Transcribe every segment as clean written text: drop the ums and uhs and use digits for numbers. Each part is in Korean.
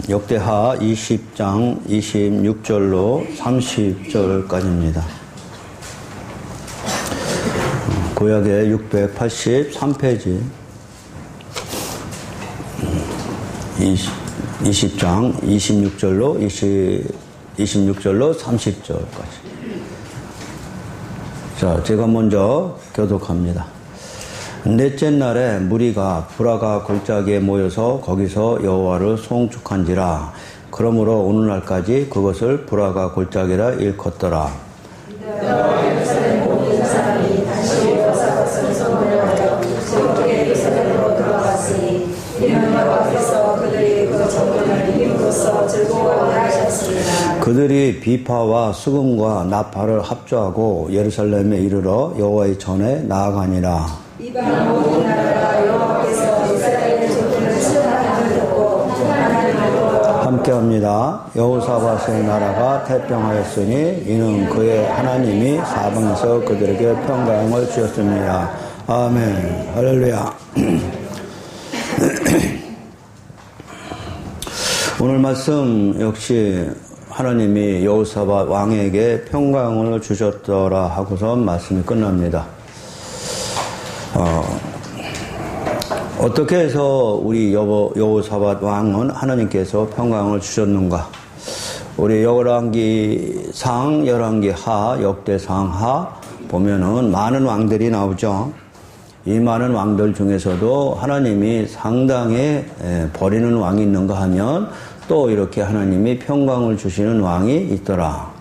역대하 20장 26절로 30절까지입니다. 구약의 683페이지 20장 26절로 30절까지. 자, 제가 먼저 교독합니다. 넷째 날에 무리가 브라가 골짜기에 모여서 거기서 여호와를 송축한지라. 그러므로 오늘날까지 그것을 브라가 골짜기라 일컫더라. 모든 사람이 다시 여호사밧을 성문하여 저쪽에 예루살렘으로 돌아갔으니 이는 여호와께서 그들이 그 정권을 이김으로써 즐거워하게 하셨습니다. 그들이 비파와 수금과 나팔을 합주하고 예루살렘에 이르러 여호와의 전에 나아가니라. 이방 모든 나라가 여호와께서 이스라엘의 조국을 시험하는 듣고 하나님을 함께합니다. 여호사밧의 나라가 태평하였으니 이는 그의 하나님이 사방에서 그들에게 평강을 주셨습니다. 아멘. 할렐루야. 오늘 말씀 역시 하나님이 여호사밧 왕에게 평강을 주셨더라 하고서 말씀이 끝납니다. 어떻게 해서 우리 여호사밧 왕은 하나님께서 평강을 주셨는가? 우리 열왕기상, 열왕기하, 역대상 하 보면은 많은 왕들이 나오죠. 이 많은 왕들 중에서도 하나님이 상당히 버리는 왕이 있는가 하면 또 이렇게 하나님이 평강을 주시는 왕이 있더라.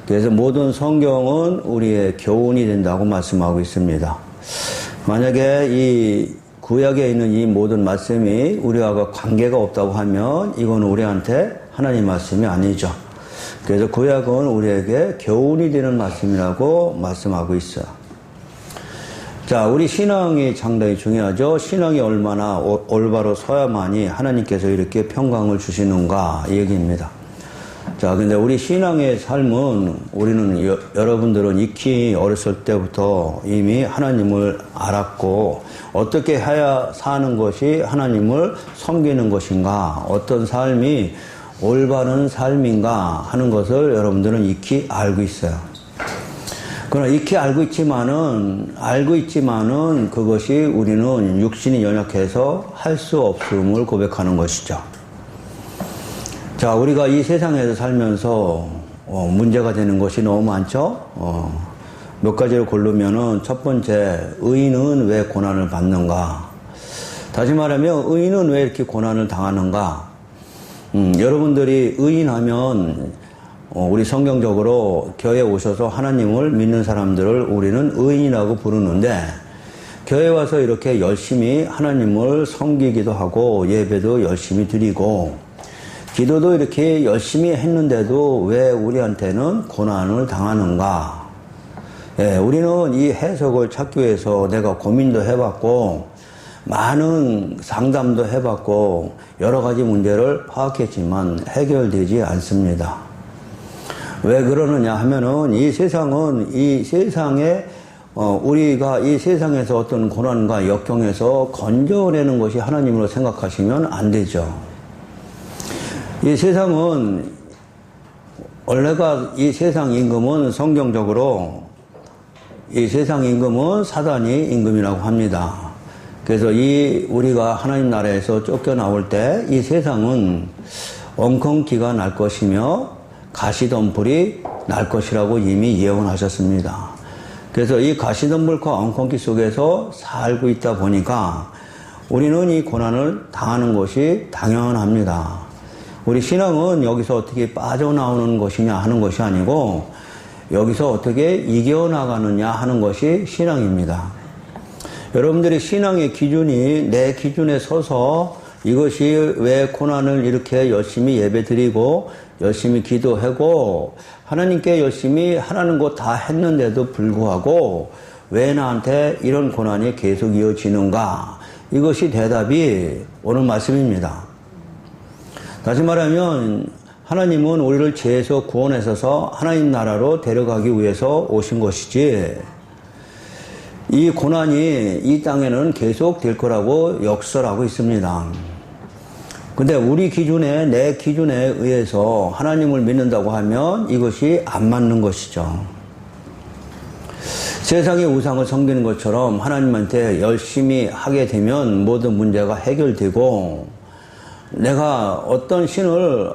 그래서 모든 성경은 우리의 교훈이 된다고 말씀하고 있습니다. 만약에 이 구약에 있는 이 모든 말씀이 우리와 관계가 없다고 하면 이건 우리한테 하나님 말씀이 아니죠. 그래서 구약은 우리에게 교훈이 되는 말씀이라고 말씀하고 있어요. 자, 우리 신앙이 상당히 중요하죠. 신앙이 얼마나 올바로 서야만이 하나님께서 이렇게 평강을 주시는가 이 얘기입니다. 자, 근데 우리 신앙의 삶은 우리는 여러분들은 익히 어렸을 때부터 이미 하나님을 알았고 어떻게 해야 사는 것이 하나님을 섬기는 것인가, 어떤 삶이 올바른 삶인가 하는 것을 여러분들은 익히 알고 있어요. 그러나 익히 알고 있지만은 그것이 우리는 육신이 연약해서 할 수 없음을 고백하는 것이죠. 자, 우리가 이 세상에서 살면서 문제가 되는 것이 너무 많죠. 몇 가지를 고르면은 첫 번째, 의인은 왜 고난을 받는가? 다시 말하면 의인은 왜 이렇게 고난을 당하는가? 여러분들이 의인하면 우리 성경적으로 교회에 오셔서 하나님을 믿는 사람들을 우리는 의인이라고 부르는데, 교회에 와서 이렇게 열심히 하나님을 섬기기도 하고 예배도 열심히 드리고 기도도 이렇게 열심히 했는데도 왜 우리한테는 고난을 당하는가? 우리는 이 해석을 찾기 위해서 내가 고민도 해봤고 많은 상담도 해봤고 여러 가지 문제를 파악했지만 해결되지 않습니다. 왜 그러느냐 하면은 이 세상은 이 세상에 우리가 이 세상에서 어떤 고난과 역경에서 건져내는 것이 하나님으로 생각하시면 안 되죠. 이 세상은 원래가 이 세상 임금은 성경적으로 이 세상 임금은 사단이 임금이라고 합니다. 그래서 우리가 하나님 나라에서 쫓겨나올 때 이 세상은 엉겅퀴가 날 것이며 가시덤불이 날 것이라고 이미 예언하셨습니다. 그래서 이 가시덤불과 엉겅퀴 속에서 살고 있다 보니까 우리는 이 고난을 당하는 것이 당연합니다. 우리 신앙은 여기서 어떻게 빠져나오는 것이냐 하는 것이 아니고 여기서 어떻게 이겨나가느냐 하는 것이 신앙입니다. 여러분들이 신앙의 기준이 내 기준에 서서 이것이 왜 고난을 이렇게 열심히 예배드리고 열심히 기도하고 하나님께 열심히 하라는 거 다 했는데도 불구하고 왜 나한테 이런 고난이 계속 이어지는가? 이것이 대답이 오늘 말씀입니다. 다시 말하면 하나님은 우리를 죄에서 구원하셔서 하나님 나라로 데려가기 위해서 오신 것이지 이 고난이 이 땅에는 계속 될 거라고 역설하고 있습니다. 근데 우리 기준에, 내 기준에 의해서 하나님을 믿는다고 하면 이것이 안 맞는 것이죠. 세상의 우상을 섬기는 것처럼 하나님한테 열심히 하게 되면 모든 문제가 해결되고, 내가 어떤 신을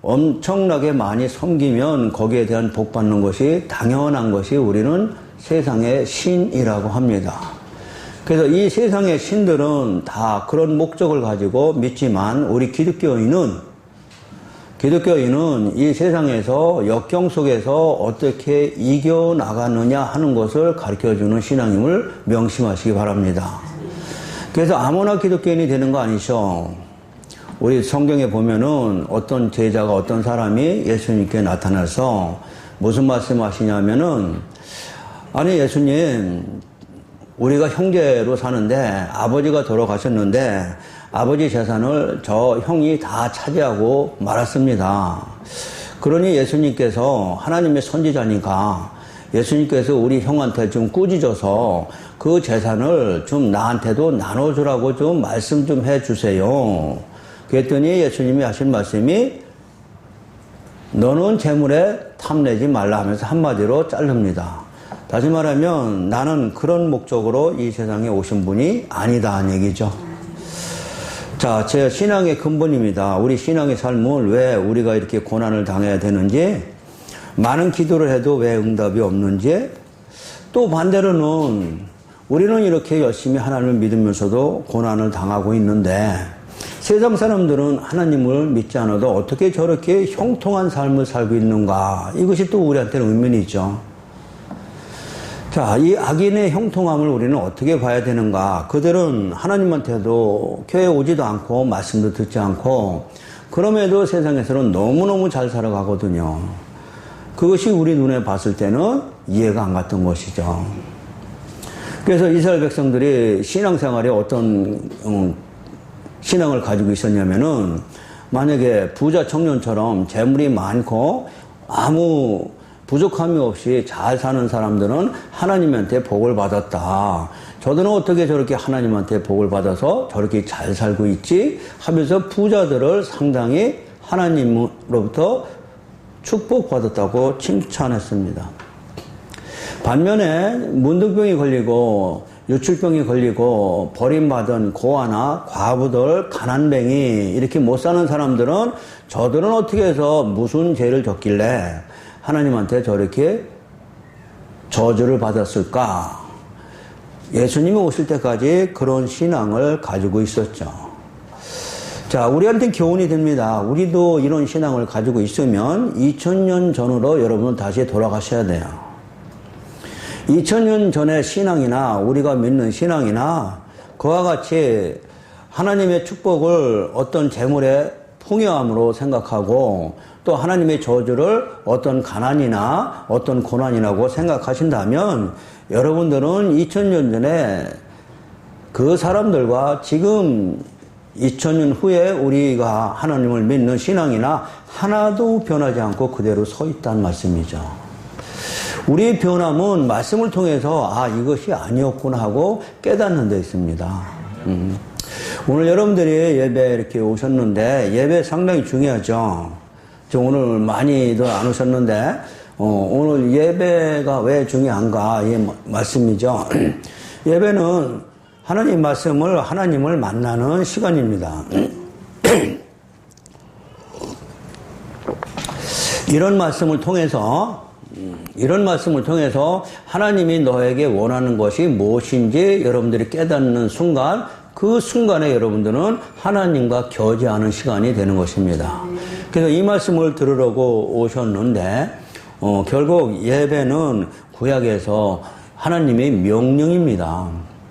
엄청나게 많이 섬기면 거기에 대한 복 받는 것이 당연한 것이 우리는 세상의 신이라고 합니다. 그래서 이 세상의 신들은 다 그런 목적을 가지고 믿지만 우리 기독교인은 이 세상에서 역경 속에서 어떻게 이겨나가느냐 하는 것을 가르쳐주는 신앙임을 명심하시기 바랍니다. 그래서 아무나 기독교인이 되는 거 아니죠. 우리 성경에 보면은 어떤 제자가, 어떤 사람이 예수님께 나타나서 무슨 말씀 하시냐면은, 아니 예수님, 우리가 형제로 사는데 아버지가 돌아가셨는데 아버지 재산을 저 형이 다 차지하고 말았습니다. 그러니 예수님께서 하나님의 선지자니까 예수님께서 우리 형한테 좀 꾸짖어서 그 재산을 좀 나한테도 나눠주라고 좀 말씀 좀 해주세요. 그랬더니 예수님이 하신 말씀이 너는 재물에 탐내지 말라 하면서 한마디로 자릅니다. 다시 말하면 나는 그런 목적으로 이 세상에 오신 분이 아니다 하는 얘기죠. 자, 제 신앙의 근본입니다. 우리 신앙의 삶은 왜 우리가 이렇게 고난을 당해야 되는지, 많은 기도를 해도 왜 응답이 없는지, 또 반대로는 우리는 이렇게 열심히 하나님을 믿으면서도 고난을 당하고 있는데 세상 사람들은 하나님을 믿지 않아도 어떻게 저렇게 형통한 삶을 살고 있는가, 이것이 또 우리한테는 의문이죠. 자, 이 악인의 형통함을 우리는 어떻게 봐야 되는가? 그들은 하나님한테도 교회에 오지도 않고 말씀도 듣지 않고 그럼에도 세상에서는 너무너무 잘 살아가거든요. 그것이 우리 눈에 봤을 때는 이해가 안 갔던 것이죠. 그래서 이스라엘 백성들이 신앙생활에 어떤 신앙을 가지고 있었냐면은, 만약에 부자 청년처럼 재물이 많고 아무 부족함이 없이 잘 사는 사람들은 하나님한테 복을 받았다. 저들은 어떻게 저렇게 하나님한테 복을 받아서 저렇게 잘 살고 있지? 하면서 부자들을 상당히 하나님으로부터 축복받았다고 칭찬했습니다. 반면에 문둥병이 걸리고 유출병이 걸리고 버림받은 고아나 과부들, 가난뱅이, 이렇게 못 사는 사람들은 저들은 어떻게 해서 무슨 죄를 졌길래 하나님한테 저렇게 저주를 받았을까? 예수님이 오실 때까지 그런 신앙을 가지고 있었죠. 자, 우리한테 교훈이 됩니다. 우리도 이런 신앙을 가지고 있으면 2000년 전으로 여러분은 다시 돌아가셔야 돼요. 2000년 전의 신앙이나 우리가 믿는 신앙이나 그와 같이 하나님의 축복을 어떤 재물의 풍요함으로 생각하고 또 하나님의 저주를 어떤 가난이나 어떤 고난이라고 생각하신다면 여러분들은 2000년 전에 그 사람들과 지금 2000년 후에 우리가 하나님을 믿는 신앙이나 하나도 변하지 않고 그대로 서 있다는 말씀이죠. 우리의 변함은 말씀을 통해서 이것이 아니었구나 하고 깨닫는 데 있습니다. 오늘 여러분들이 예배 이렇게 오셨는데 예배 상당히 중요하죠. 저 오늘 많이들 안 오셨는데 오늘 예배가 왜 중요한가 이 말씀이죠. 예배는 하나님 말씀을 하나님을 만나는 시간입니다. 이런 말씀을 통해서 하나님이 너에게 원하는 것이 무엇인지 여러분들이 깨닫는 순간, 그 순간에 여러분들은 하나님과 교제하는 시간이 되는 것입니다. 그래서 이 말씀을 들으려고 오셨는데 결국 예배는 구약에서 하나님의 명령입니다.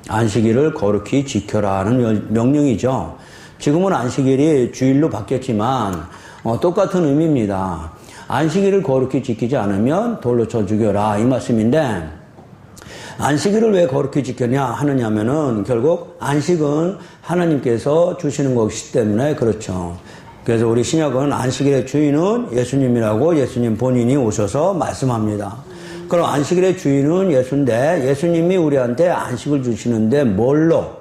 안식일을 거룩히 지켜라 하는 명령이죠. 지금은 안식일이 주일로 바뀌었지만 똑같은 의미입니다. 안식일을 거룩히 지키지 않으면 돌로 쳐 죽여라 이 말씀인데, 안식일을 왜 거룩히 지켰냐 하느냐면은 결국 안식은 하나님께서 주시는 것이기 때문에 그렇죠. 그래서 우리 신약은 안식일의 주인은 예수님이라고 예수님 본인이 오셔서 말씀합니다. 그럼 안식일의 주인은 예수인데 예수님이 우리한테 안식을 주시는데 뭘로?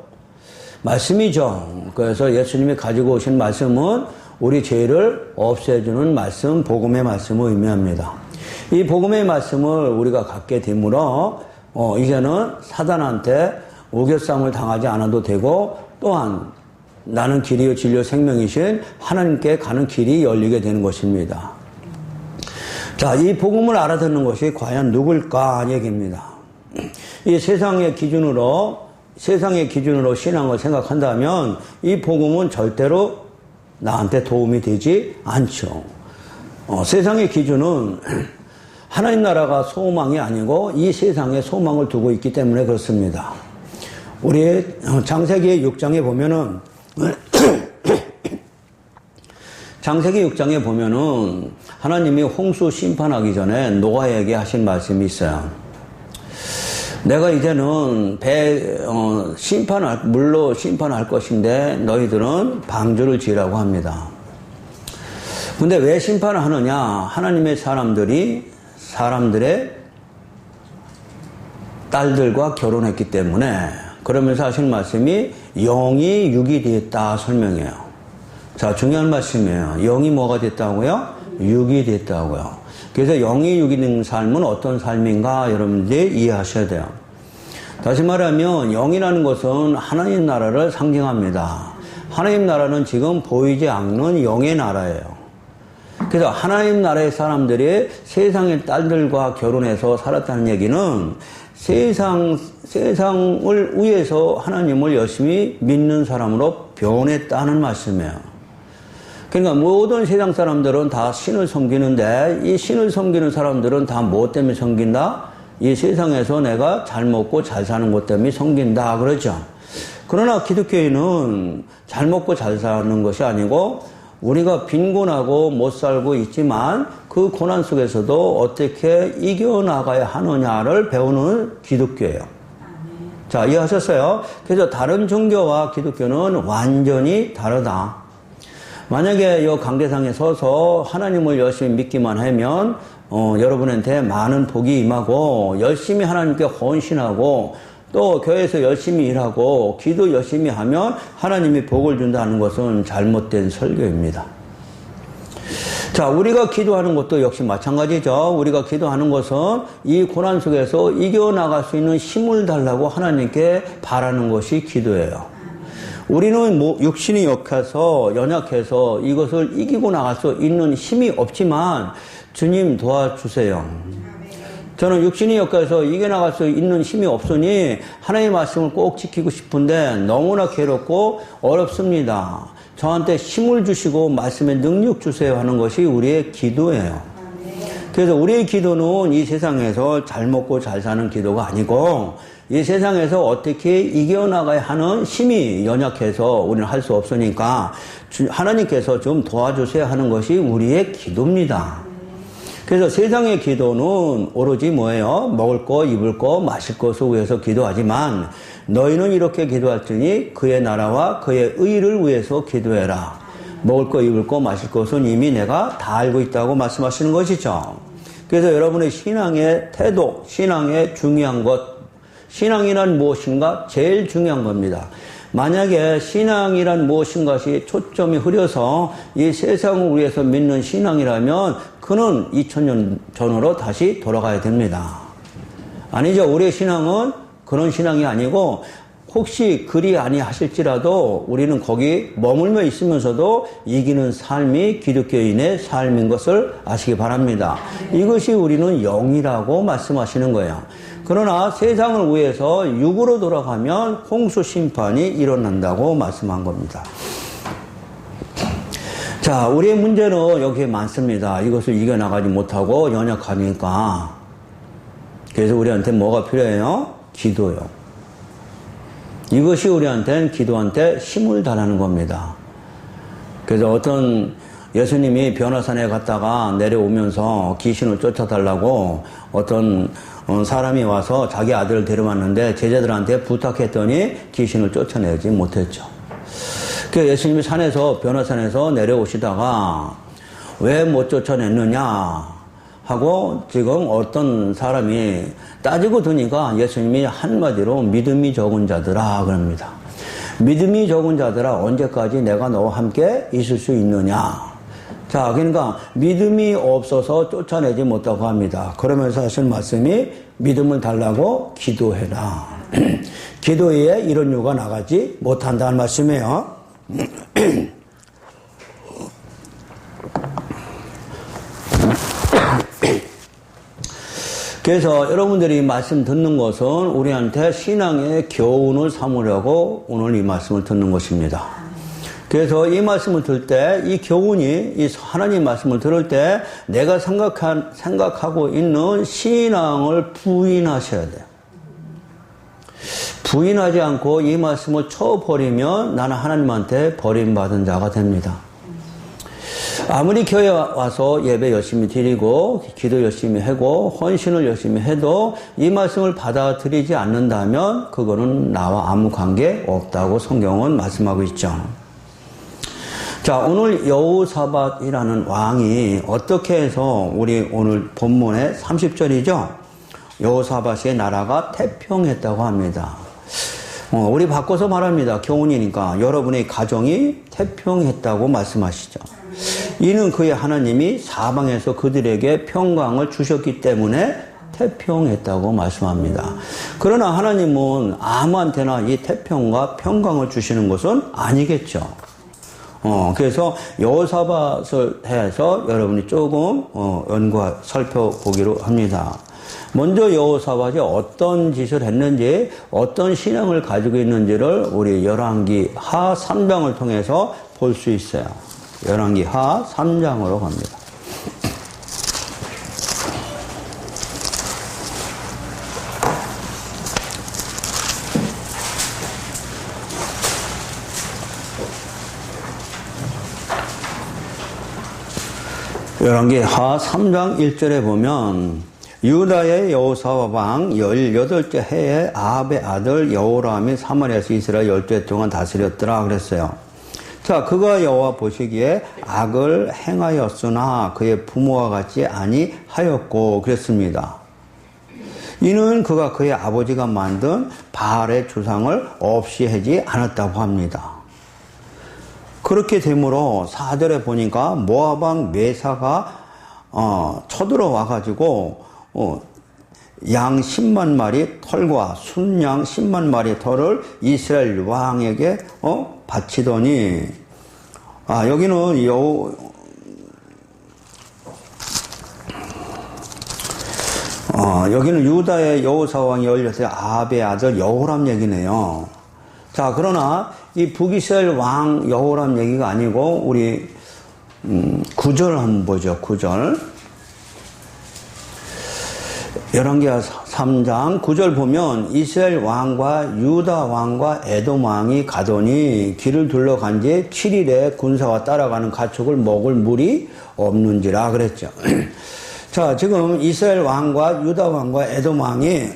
말씀이죠. 그래서 예수님이 가지고 오신 말씀은 우리 죄를 없애주는 말씀, 복음의 말씀을 의미합니다. 이 복음의 말씀을 우리가 갖게 되므로 이제는 사단한테 우겨쌈을 당하지 않아도 되고, 또한 나는 길이요 진리요 생명이신 하나님께 가는 길이 열리게 되는 것입니다. 자, 이 복음을 알아듣는 것이 과연 누굴까 얘기입니다. 이 세상의 기준으로 신앙을 생각한다면 이 복음은 절대로 나한테 도움이 되지 않죠. 세상의 기준은 하나님 나라가 소망이 아니고 이 세상에 소망을 두고 있기 때문에 그렇습니다. 우리 창세기 6장에 보면은 창세기 6장에 보면은 하나님이 홍수 심판하기 전에 노아에게 하신 말씀이 있어요. 내가 이제는 물로 심판할 것인데 너희들은 방주를 지으라고 합니다. 근데 왜 심판을 하느냐? 하나님의 사람들의 딸들과 결혼했기 때문에, 그러면서 하신 말씀이 영이 육이 되었다 설명해요. 자, 중요한 말씀이에요. 영이 뭐가 됐다고요? 육이 됐다고요. 그래서 영이 육이 된 삶은 어떤 삶인가 여러분들이 이해하셔야 돼요. 다시 말하면 영이라는 것은 하나님 나라를 상징합니다. 하나님 나라는 지금 보이지 않는 영의 나라예요. 그래서 하나님 나라의 사람들이 세상의 딸들과 결혼해서 살았다는 얘기는 세상을 위해서 하나님을 열심히 믿는 사람으로 변했다는 말씀이에요. 그러니까 모든 세상 사람들은 다 신을 섬기는데 이 신을 섬기는 사람들은 다 뭐 때문에 섬긴다? 이 세상에서 내가 잘 먹고 잘 사는 것 때문에 섬긴다 그러죠. 그러나 기독교인은 잘 먹고 잘 사는 것이 아니고 우리가 빈곤하고 못 살고 있지만 그 고난 속에서도 어떻게 이겨나가야 하느냐를 배우는 기독교예요. 자, 이해하셨어요? 그래서 다른 종교와 기독교는 완전히 다르다. 만약에 이 강대상에 서서 하나님을 열심히 믿기만 하면 여러분한테 많은 복이 임하고 열심히 하나님께 헌신하고 또 교회에서 열심히 일하고 기도 열심히 하면 하나님이 복을 준다는 것은 잘못된 설교입니다. 자, 우리가 기도하는 것도 역시 마찬가지죠. 우리가 기도하는 것은 이 고난 속에서 이겨나갈 수 있는 힘을 달라고 하나님께 바라는 것이 기도예요. 우리는 육신이 연약해서 이것을 이기고 나갈 수 있는 힘이 없지만 주님 도와주세요. 저는 육신이 역해서 이겨나갈 수 있는 힘이 없으니 하나님의 말씀을 꼭 지키고 싶은데 너무나 괴롭고 어렵습니다. 저한테 힘을 주시고 말씀에 능력 주세요 하는 것이 우리의 기도예요. 그래서 우리의 기도는 이 세상에서 잘 먹고 잘 사는 기도가 아니고 이 세상에서 어떻게 이겨나가야 하는 힘이 연약해서 우리는 할 수 없으니까 하나님께서 좀 도와주세요 하는 것이 우리의 기도입니다. 그래서 세상의 기도는 오로지 뭐예요? 먹을 거, 입을 거, 마실 것을 위해서 기도하지만 너희는 이렇게 기도할지니 그의 나라와 그의 의를 위해서 기도해라. 먹을 거, 입을 거, 마실 것은 이미 내가 다 알고 있다고 말씀하시는 것이죠. 그래서 여러분의 신앙의 태도, 신앙의 중요한 것, 신앙이란 무엇인가? 제일 중요한 겁니다. 만약에 신앙이란 무엇인가시 초점이 흐려서 이 세상을 위해서 믿는 신앙이라면 그는 2000년 전으로 다시 돌아가야 됩니다. 아니죠. 우리의 신앙은 그런 신앙이 아니고 혹시 그리 아니하실지라도 우리는 거기 머물며 있으면서도 이기는 삶이 기독교인의 삶인 것을 아시기 바랍니다. 이것이 우리는 영이라고 말씀하시는 거예요. 그러나 세상을 위해서 육으로 돌아가면 홍수 심판이 일어난다고 말씀한 겁니다. 자, 우리의 문제는 여기에 많습니다. 이것을 이겨나가지 못하고 연약하니까. 그래서 우리한테 뭐가 필요해요? 기도요. 이것이 우리한테는 기도한테 힘을 달라는 겁니다. 그래서 어떤 예수님이 변화산에 갔다가 내려오면서 귀신을 쫓아달라고 어떤 사람이 와서 자기 아들을 데려왔는데 제자들한테 부탁했더니 귀신을 쫓아내지 못했죠. 그래서 예수님이 변화산에서 내려오시다가 왜 못 쫓아냈느냐 하고 지금 어떤 사람이 따지고 드니까 예수님이 한마디로 믿음이 적은 자들아 그럽니다. 믿음이 적은 자들아 언제까지 내가 너와 함께 있을 수 있느냐. 자, 그러니까 믿음이 없어서 쫓아내지 못하고 합니다. 그러면서 하신 말씀이 믿음을 달라고 기도해라. 기도에 이런 이유가 나가지 못한다는 말씀이에요. 그래서 여러분들이 말씀 듣는 것은 우리한테 신앙의 교훈을 삼으려고 오늘 이 말씀을 듣는 것입니다. 그래서 이 말씀을 들을 때, 이 교훈이, 이 하나님 말씀을 들을 때 내가 생각하고 있는 신앙을 부인하셔야 돼요. 부인하지 않고 이 말씀을 쳐버리면 나는 하나님한테 버림받은 자가 됩니다. 아무리 교회 와서 예배 열심히 드리고 기도 열심히 하고 헌신을 열심히 해도 이 말씀을 받아들이지 않는다면 그거는 나와 아무 관계 없다고 성경은 말씀하고 있죠. 자, 오늘 여호사밧이라는 왕이 어떻게 해서 우리 오늘 본문의 30절이죠. 여호사밧의 나라가 태평했다고 합니다. 우리 바꿔서 말합니다. 교훈이니까 여러분의 가정이 태평했다고 말씀하시죠. 이는 그의 하나님이 사방에서 그들에게 평강을 주셨기 때문에 태평했다고 말씀합니다. 그러나 하나님은 아무한테나 이 태평과 평강을 주시는 것은 아니겠죠. 그래서 여호사밧을 해서 여러분이 조금 연구하 살펴보기로 합니다. 먼저 여호사밧이 어떤 짓을 했는지, 어떤 신앙을 가지고 있는지를 우리 열왕기 하 3장을 통해서 볼 수 있어요. 열왕기 하 3장으로 갑니다. 열왕기 하 3장 1절에 보면 유다의 여호사밧 왕 18째 해에 아합의 아들 여호람이 사마리아에서 이스라엘 12해 동안 다스렸더라 그랬어요. 자, 그가 여호와 보시기에 악을 행하였으나 그의 부모와 같이 아니하였고 그랬습니다. 이는 그가 그의 아버지가 만든 바알의 주상을 없이 하지 않았다고 합니다. 그렇게 되므로 4절에 보니까 모압 왕 메사가 쳐들어와 가지고 양 10만 마리 털과 순양 10만 마리 털을 이스라엘 왕에게 바치더니 여기는 여기는 유다의 여호사 왕이 16세 아합의 아들 여호람 얘기네요. 자, 그러나 이 북이스라엘 왕 여호람 얘기가 아니고 우리 9절 한번 보죠. 9절. 열왕기 3장 9절 보면 이스라엘 왕과 유다 왕과 에돔 왕이 가더니 길을 둘러간 지 7일에 군사와 따라가는 가축을 먹을 물이 없는지라 그랬죠. 자, 지금 이스라엘 왕과 유다 왕과 에돔 왕이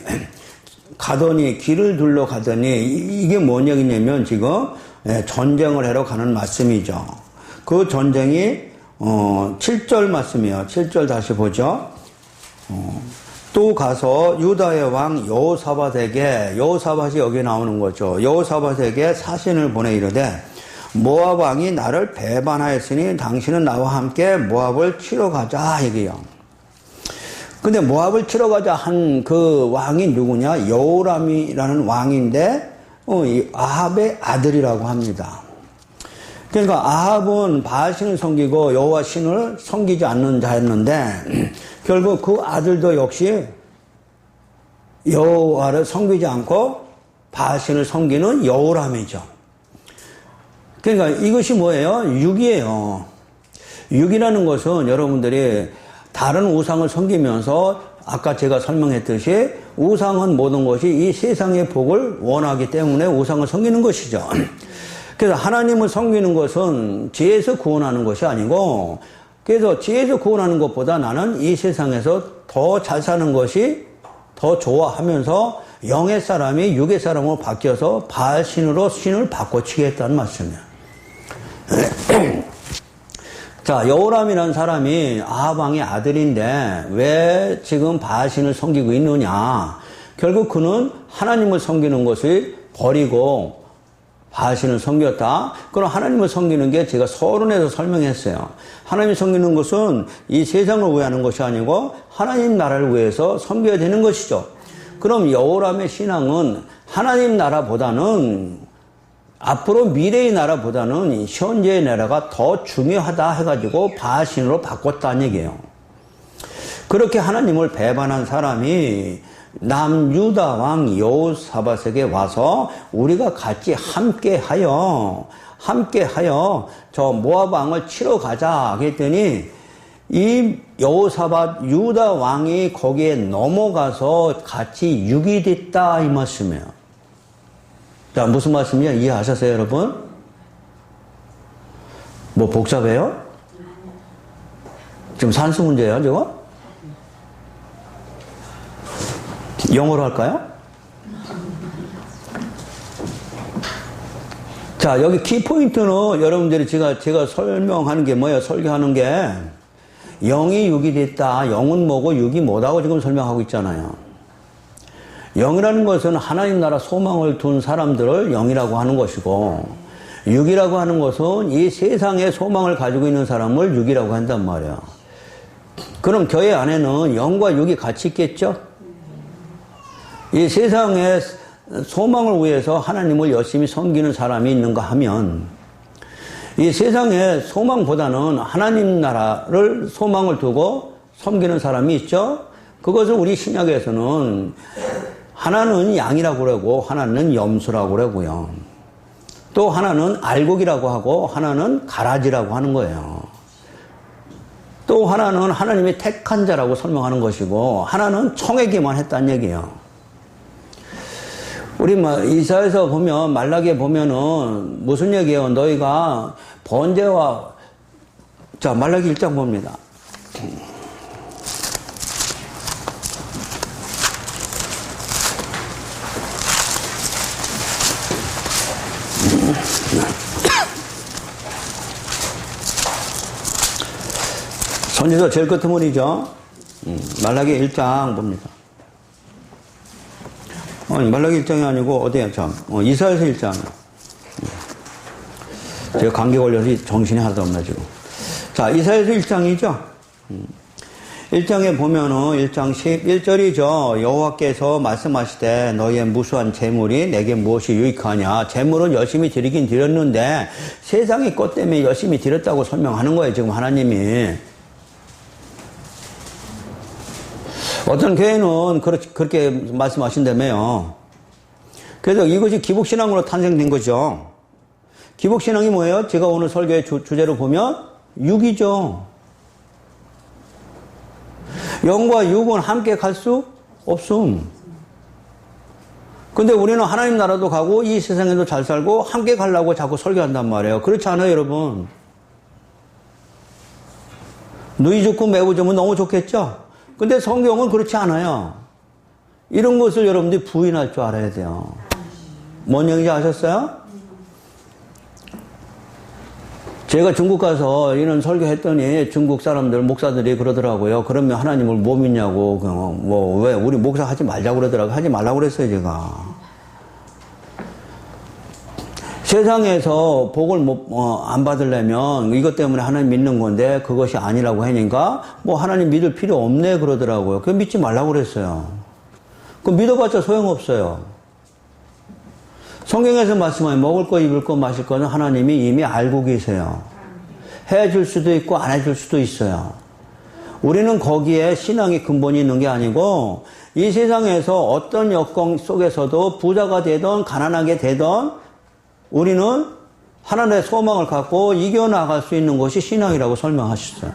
가더니 길을 둘러가더니 이게 뭔 얘기냐면 지금 전쟁을 하러 가는 말씀이죠. 그 전쟁이 7절 말씀이에요. 7절 다시 보죠. 또 가서 유다의 왕 여호사밧에게, 여호사밧이 여기 나오는 거죠. 여호사밧에게 사신을 보내 이르되 모압 왕이 나를 배반하였으니 당신은 나와 함께 모압을 치러 가자 얘기해요. 근데 모압을 치러 가자 한 그 왕이 누구냐? 여호람이라는 왕인데 아합의 아들이라고 합니다. 그러니까 아합은 바알신을 섬기고 여호와 신을 섬기지 않는 자였는데 결국 그 아들도 역시 여호와를 섬기지 않고 바알신을 섬기는 여호람이죠. 그러니까 이것이 뭐예요? 육이에요. 육이라는 것은 여러분들이 다른 우상을 섬기면서 아까 제가 설명했듯이 우상은 모든 것이 이 세상의 복을 원하기 때문에 우상을 섬기는 것이죠. 그래서 하나님을 섬기는 것은 지혜에서 구원하는 것이 아니고, 그래서 지혜에서 구원하는 것보다 나는 이 세상에서 더 잘 사는 것이 더 좋아하면서 영의 사람이 육의 사람으로 바뀌어서 바알신으로 신을 바꿔치겠다는 말씀이에요. 자, 여호람이라는 사람이 아합 왕의 아들인데 왜 지금 바알신을 섬기고 있느냐? 결국 그는 하나님을 섬기는 것을 버리고 바신을 섬겼다. 그럼 하나님을 섬기는 게 제가 서론에서 설명했어요. 하나님을 섬기는 것은 이 세상을 위해 하는 것이 아니고 하나님 나라를 위해서 섬겨야 되는 것이죠. 그럼 여호람의 신앙은 하나님 나라보다는 앞으로 미래의 나라보다는 현재의 나라가 더 중요하다 해가지고 바신으로 바꿨다는 얘기예요. 그렇게 하나님을 배반한 사람이 남유다 왕 여호사밧에게 와서 우리가 같이 함께하여 저 모압 왕을 치러 가자 그랬더니 이 여호사밧 유다 왕이 거기에 넘어가서 같이 유기됐다 이 말씀이에요. 자, 무슨 말씀이냐 이해하셨어요 여러분? 뭐 복잡해요? 지금 산수 문제예요 저거? 영어로 할까요? 자, 여기 키포인트는 여러분들이 제가 설명하는 게 뭐예요? 설교하는 게 영이 육이 됐다. 영은 뭐고 육이 뭐다고 지금 설명하고 있잖아요. 영이라는 것은 하나님 나라 소망을 둔 사람들을 영이라고 하는 것이고 육이라고 하는 것은 이 세상에 소망을 가지고 있는 사람을 육이라고 한단 말이에요. 그럼 교회 안에는 영과 육이 같이 있겠죠? 이 세상에 소망을 위해서 하나님을 열심히 섬기는 사람이 있는가 하면 이 세상의 소망보다는 하나님 나라를 소망을 두고 섬기는 사람이 있죠. 그것을 우리 신약에서는 하나는 양이라고 그러고 하나는 염소라고 그러고요. 또 하나는 알곡이라고 하고 하나는 가라지라고 하는 거예요. 또 하나는 하나님의 택한 자라고 설명하는 것이고 하나는 청하기만 했다는 얘기예요. 우리 이사야서 보면 말라기에 보면은 무슨 얘기예요? 너희가 번제와 자 말라기 1장 봅니다. 선지서 제일 끝머리죠. 말라기 1장 봅니다. 말라기 1장이 아니고 어디야 참 이사야서 1장. 제가 감기 걸려서 정신이 하나도 없네 지금. 자 이사야서 1장이죠. 1장에 보면은 1장 11절이죠. 여호와께서 말씀하시되 너희의 무수한 재물이 내게 무엇이 유익하냐. 재물은 열심히 드리긴 드렸는데 세상의 것 때문에 열심히 드렸다고 설명하는 거예요 지금 하나님이. 어떤 교회는 그렇게 말씀하신다며요. 그래서 이것이 기복신앙으로 탄생된 거죠. 기복신앙이 뭐예요? 제가 오늘 설교의 주제로 보면 육이죠. 영과 육은 함께 갈 수 없음. 근데 우리는 하나님 나라도 가고 이 세상에도 잘 살고 함께 가려고 자꾸 설교한단 말이에요. 그렇지 않아요 여러분? 누이 좋고 매우 좋으면 너무 좋겠죠? 근데 성경은 그렇지 않아요. 이런 것을 여러분들이 부인할 줄 알아야 돼요. 뭔 얘기인지 아셨어요? 제가 중국 가서 이런 설교했더니 중국 사람들, 목사들이 그러더라고요. 그러면 하나님을 뭐 믿냐고, 왜, 우리 목사 하지 말자고 그러더라고요. 하지 말라고 그랬어요, 제가. 세상에서 복을 안 받으려면 이것 때문에 하나님 믿는 건데 그것이 아니라고 하니까 하나님 믿을 필요 없네 그러더라고요. 그거 믿지 말라고 그랬어요. 그럼 믿어봤자 소용없어요. 성경에서 말씀하면 먹을 거, 입을 거, 마실 거는 하나님이 이미 알고 계세요. 해줄 수도 있고 안 해줄 수도 있어요. 우리는 거기에 신앙의 근본이 있는 게 아니고 이 세상에서 어떤 여건 속에서도 부자가 되든 가난하게 되든 우리는 하나님의 소망을 갖고 이겨나갈 수 있는 것이 신앙이라고 설명하셨어요.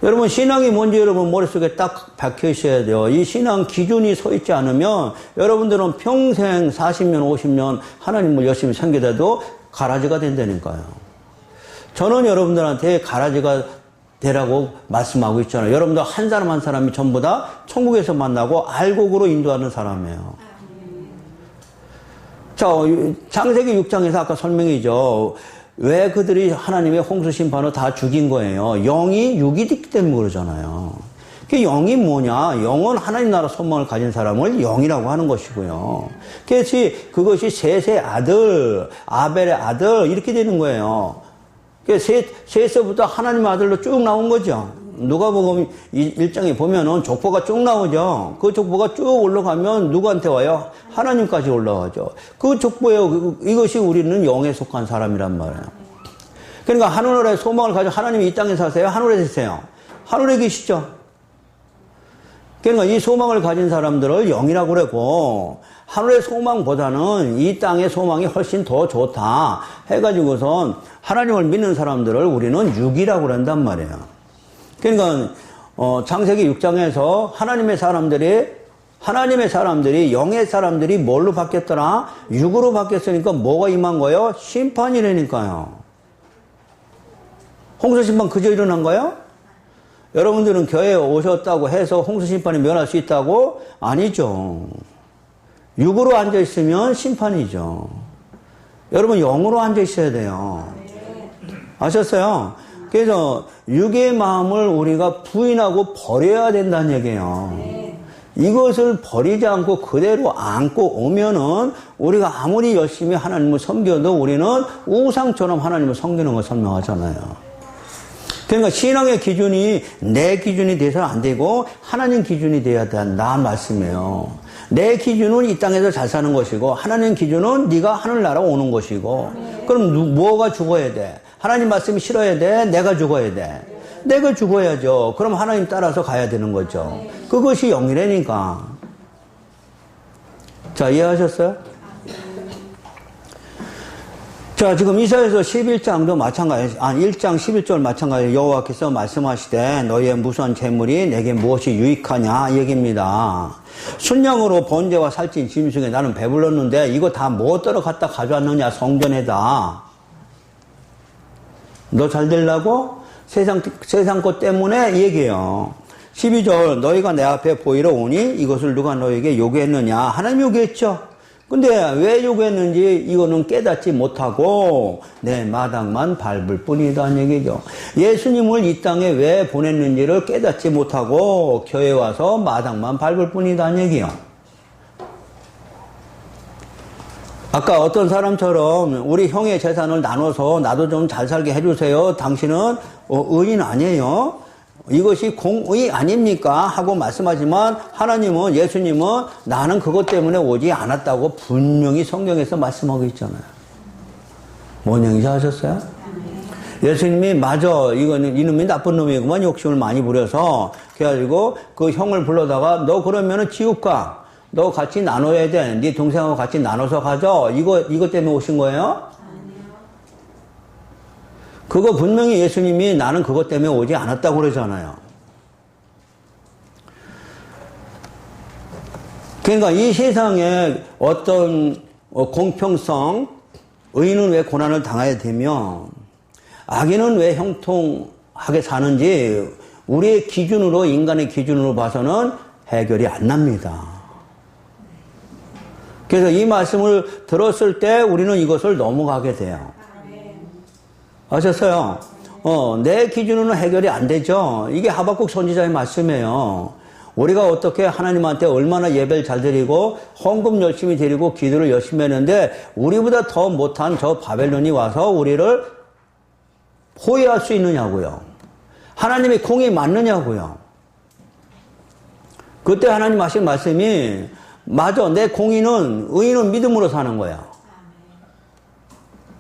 여러분 신앙이 뭔지 여러분 머릿속에 딱 박혀 있어야 돼요. 이 신앙 기준이 서 있지 않으면 여러분들은 평생 40년 50년 하나님을 열심히 섬기다도 가라지가 된다니까요. 저는 여러분들한테 가라지가 되라고 말씀하고 있잖아요. 여러분들 한 사람 한 사람이 전부 다 천국에서 만나고 알곡으로 인도하는 사람이에요. 자, 창세기 6장에서 아까 설명이죠. 왜 그들이 하나님의 홍수 심판을 다 죽인 거예요? 영이 육이 됐기 때문에 그러잖아요. 그 영이 뭐냐? 영은 하나님 나라 소망을 가진 사람을 영이라고 하는 것이고요. 그것이 셋의 아들, 아벨의 아들 이렇게 되는 거예요. 셋에서부터 하나님의 아들로 쭉 나온 거죠. 누가복음 1장에 보면은 족보가 쭉 나오죠. 그 족보가 쭉 올라가면 누구한테 와요? 하나님까지 올라가죠. 그 족보예요. 이것이 우리는 영에 속한 사람이란 말이에요. 그러니까 하늘의 소망을 가지고 하나님이 이 땅에 사세요? 하늘에 계세요? 하늘에 계시죠. 그러니까 이 소망을 가진 사람들을 영이라고 그러고, 하늘의 소망보다는 이 땅의 소망이 훨씬 더 좋다 해가지고선 하나님을 믿는 사람들을 우리는 육이라고 그런단 말이에요. 그러니까 창세기 6장에서 하나님의 사람들이 영의 사람들이 뭘로 바뀌었더라? 육으로 바뀌었으니까 뭐가 임한 거예요? 심판이라니까요. 홍수심판 그저 일어난 거예요? 여러분들은 교회에 오셨다고 해서 홍수심판이 면할 수 있다고? 아니죠. 육으로 앉아있으면 심판이죠. 여러분 영으로 앉아있어야 돼요. 아셨어요? 그래서 육의 마음을 우리가 부인하고 버려야 된다는 얘기예요. 이것을 버리지 않고 그대로 안고 오면은 우리가 아무리 열심히 하나님을 섬겨도 우리는 우상처럼 하나님을 섬기는 걸 설명하잖아요. 그러니까 신앙의 기준이 내 기준이 돼서는 안 되고 하나님 기준이 돼야 된다 말씀이에요. 내 기준은 이 땅에서 잘 사는 것이고 하나님 기준은 네가 하늘나라 오는 것이고. 그럼 뭐가 죽어야 돼? 하나님 말씀이 싫어야 돼? 내가 죽어야 돼? 내가 죽어야죠. 그럼 하나님 따라서 가야 되는 거죠. 그것이 영이라니까. 자, 이해하셨어요? 자, 지금 이사야서 11장도 마찬가지, 1장 11절 마찬가지 여호와께서 말씀하시되 너희의 무선 재물이 내게 무엇이 유익하냐 이 얘기입니다. 순양으로 번제와 살찐 짐승에 나는 배불렀는데 이거 다 뭐 떨어 갖다 가져왔느냐 성전에다. 너 잘 되려고? 세상 것 때문에 얘기해요. 12절 너희가 내 앞에 보이러 오니 이것을 누가 너에게 요구했느냐? 하나님 요구했죠. 근데 왜 요구했는지 이거는 깨닫지 못하고 내 마당만 밟을 뿐이다는 얘기죠. 예수님을 이 땅에 왜 보냈는지를 깨닫지 못하고 교회에 와서 마당만 밟을 뿐이다는 얘기요. 아까 어떤 사람처럼 우리 형의 재산을 나눠서 나도 좀 잘 살게 해주세요. 당신은 의인 아니에요. 이것이 공의 아닙니까? 하고 말씀하지만 하나님은, 예수님은 나는 그것 때문에 오지 않았다고 분명히 성경에서 말씀하고 있잖아요. 뭔 얘기인지 아셨어요? 예수님이 맞아, 이거는 이놈이 나쁜 놈이구만, 욕심을 많이 부려서. 그래가지고 그 형을 불러다가 너 그러면은 지옥 가. 너 같이 나눠야 돼. 네 동생하고 같이 나눠서 가져. 이것 때문에 오신 거예요? 그거 분명히 예수님이 나는 그것 때문에 오지 않았다고 그러잖아요. 그러니까 이 세상에 어떤 공평성, 의인은 왜 고난을 당해야 되며 악인은 왜 형통하게 사는지 우리의 기준으로, 인간의 기준으로 봐서는 해결이 안 납니다. 그래서 이 말씀을 들었을 때 우리는 이것을 넘어가게 돼요. 아셨어요? 내 기준으로는 해결이 안 되죠. 이게 하박국 선지자의 말씀이에요. 우리가 어떻게 하나님한테 얼마나 예배를 잘 드리고 헌금 열심히 드리고 기도를 열심히 했는데 우리보다 더 못한 저 바벨론이 와서 우리를 포위할 수 있느냐고요. 하나님의 공이 맞느냐고요. 그때 하나님 하신 말씀이 맞아, 내 의인은 믿음으로 사는 거야.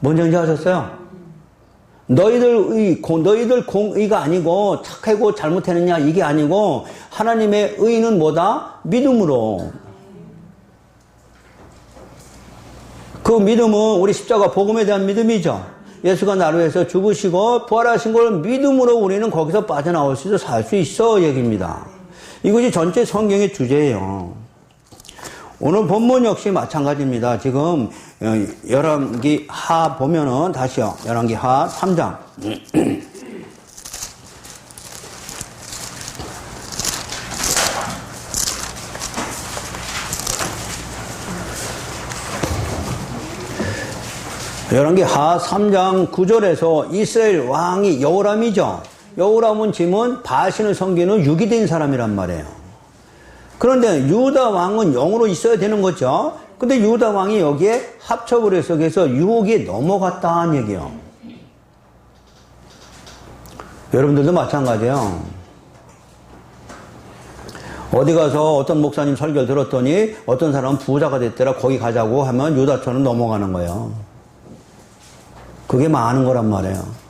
뭔지 아셨어요? 너희들 공의가 아니고 착하고 잘못했느냐 이게 아니고 하나님의 의는 뭐다? 믿음으로. 그 믿음은 우리 십자가 복음에 대한 믿음이죠. 예수가 나를 위해서 죽으시고 부활하신 걸 믿음으로 우리는 거기서 빠져나올 수 있어 살 수 있어 얘기입니다. 이것이 전체 성경의 주제예요. 오늘 본문 역시 마찬가지입니다. 지금 열왕기 하 보면은 다시요. 열왕기 하 3장. 열왕기 하 3장 9절에서 이스라엘 왕이 여호람이죠. 여호람은 짐은 바신을 섬기는 육이 된 사람이란 말이에요. 그런데 유다 왕은 영으로 있어야 되는 거죠. 근데 유다 왕이 여기에 합쳐버려서 그래서 육이 넘어갔다는 얘기예요. 여러분들도 마찬가지예요. 어디 가서 어떤 목사님 설교를 들었더니 어떤 사람은 부자가 됐더라. 거기 가자고 하면 유다처럼 넘어가는 거예요. 그게 많은 거란 말이에요.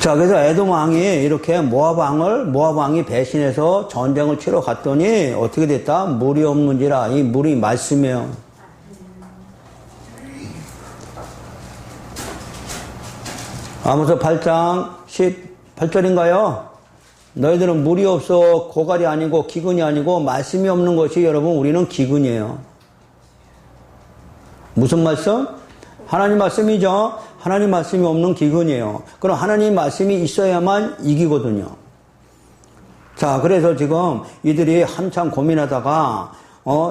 자, 그래서 에돔 왕이 이렇게 모압 왕이 배신해서 전쟁을 치러 갔더니 어떻게 됐다? 물이 없는지라. 이 물이 말씀이에요. 아모스 8장 18절인가요? 너희들은 물이 없어 고갈이 아니고 기근이 아니고 말씀이 없는 것이 여러분 우리는 기근이에요. 무슨 말씀? 하나님 말씀이죠. 하나님 말씀이 없는 기근이에요. 그럼 하나님 말씀이 있어야만 이기거든요. 자, 그래서 지금 이들이 한참 고민하다가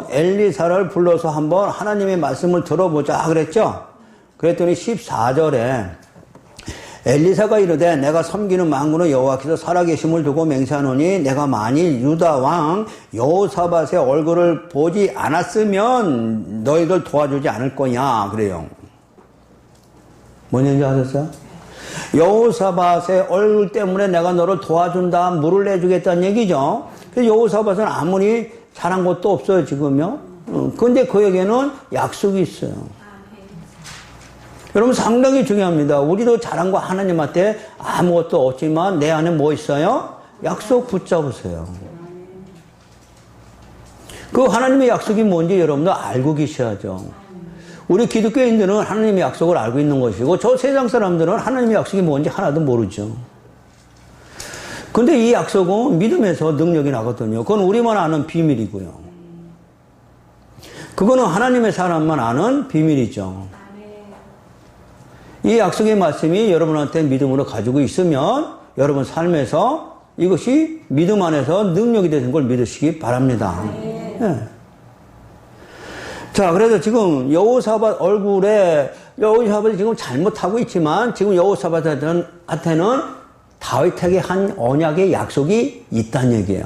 엘리사를 불러서 한번 하나님의 말씀을 들어보자 그랬죠. 그랬더니 14절에 엘리사가 이르되 내가 섬기는 만군의 여호와께서 살아계심을 두고 맹세하노니 내가 만일 유다 왕 여호사밧의 얼굴을 보지 않았으면 너희들 도와주지 않을 거냐 그래요. 뭔 얘기인지 아셨어요? 여호사밧의 얼굴 때문에 내가 너를 도와준다, 물을 내주겠다는 얘기죠. 그래서 여호사밧은 아무리 잘한 것도 없어요 지금요. 근데 그에게는 약속이 있어요. 여러분 상당히 중요합니다. 우리도 잘한 거 하나님한테 아무것도 없지만 내 안에 뭐 있어요? 약속 붙잡으세요. 그 하나님의 약속이 뭔지 여러분도 알고 계셔야죠. 우리 기독교인들은 하나님의 약속을 알고 있는 것이고 저 세상 사람들은 하나님의 약속이 뭔지 하나도 모르죠. 근데 이 약속은 믿음에서 능력이 나거든요. 그건 우리만 아는 비밀이고요. 그거는 하나님의 사람만 아는 비밀이죠. 이 약속의 말씀이 여러분한테 믿음으로 가지고 있으면 여러분 삶에서 이것이 믿음 안에서 능력이 되는 걸 믿으시기 바랍니다. 네. 자, 그래서 지금 여호사밧 얼굴에 여호사밧이 지금 잘못하고 있지만 지금 여호사밧한테는 다윗에게 한 언약의 약속이 있다는 얘기예요.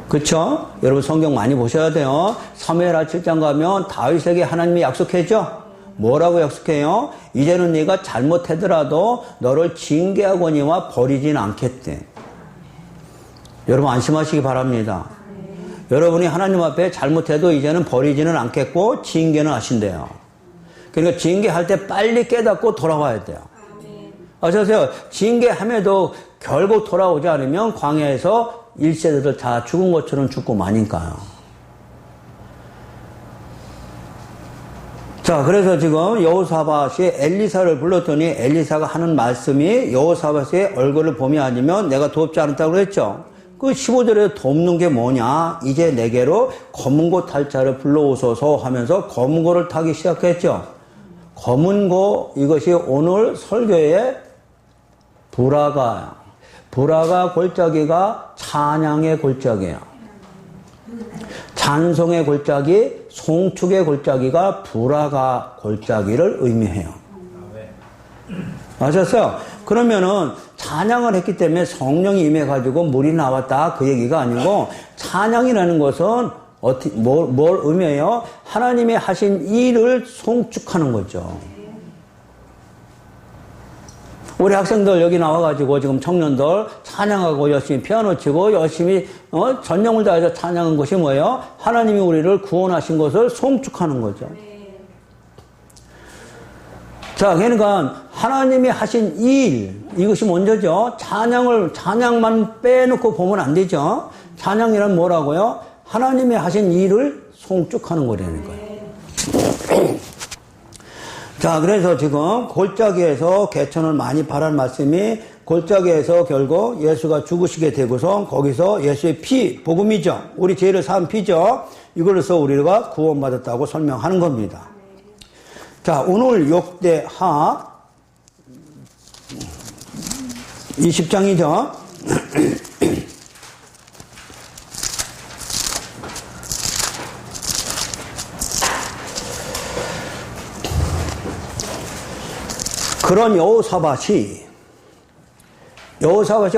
그렇죠? 여러분 성경 많이 보셔야 돼요. 사무엘하 7장 가면 다윗에게 하나님이 약속했죠? 뭐라고 약속해요? 이제는 네가 잘못하더라도 너를 징계하거니와 버리진 않겠대. 여러분 안심하시기 바랍니다. 여러분이 하나님 앞에 잘못해도 이제는 버리지는 않겠고 징계는 하신대요. 그러니까 징계할 때 빨리 깨닫고 돌아와야 돼요. 아셔서요. 징계함에도 결국 돌아오지 않으면 광야에서 1세대들 다 죽은 것처럼 죽고 마니까요. 자, 그래서 지금 여호사밧이 엘리사를 불렀더니 엘리사가 하는 말씀이 여호사밧의 얼굴을 봄이 아니면 내가 돕지 않았다고 그랬죠. 그 15절에 돕는 게 뭐냐? 이제 내게로 검은고 탈 자를 불러오소서 하면서 검은고를 타기 시작했죠. 검은고, 이것이 오늘 설교의 브라가 골짜기가 찬양의 골짜기예요. 찬송의 골짜기, 송축의 골짜기가 브라가 골짜기를 의미해요. 아셨어요? 그러면은 찬양을 했기 때문에 성령이 임해가지고 물이 나왔다 그 얘기가 아니고 찬양이라는 것은 뭘 의미해요? 하나님이 하신 일을 송축하는 거죠. 우리 학생들 여기 나와가지고 지금 청년들 찬양하고 열심히 피아노 치고 열심히 전념을 다해서 찬양한 것이 뭐예요? 하나님이 우리를 구원하신 것을 송축하는 거죠. 자, 그러니까 하나님이 하신 일, 이것이 먼저죠. 찬양만 빼놓고 보면 안 되죠. 찬양이란 뭐라고요? 하나님이 하신 일을 송축하는 거라는 거예요. 자, 그래서 지금 골짜기에서 개천을 많이 바란 말씀이 골짜기에서 결국 예수가 죽으시게 되고서 거기서 예수의 피, 복음이죠. 우리 죄를 사한 피죠. 이걸로서 우리가 구원받았다고 설명하는 겁니다. 자, 오늘 역대하 20장이죠. 그런 여호사밧이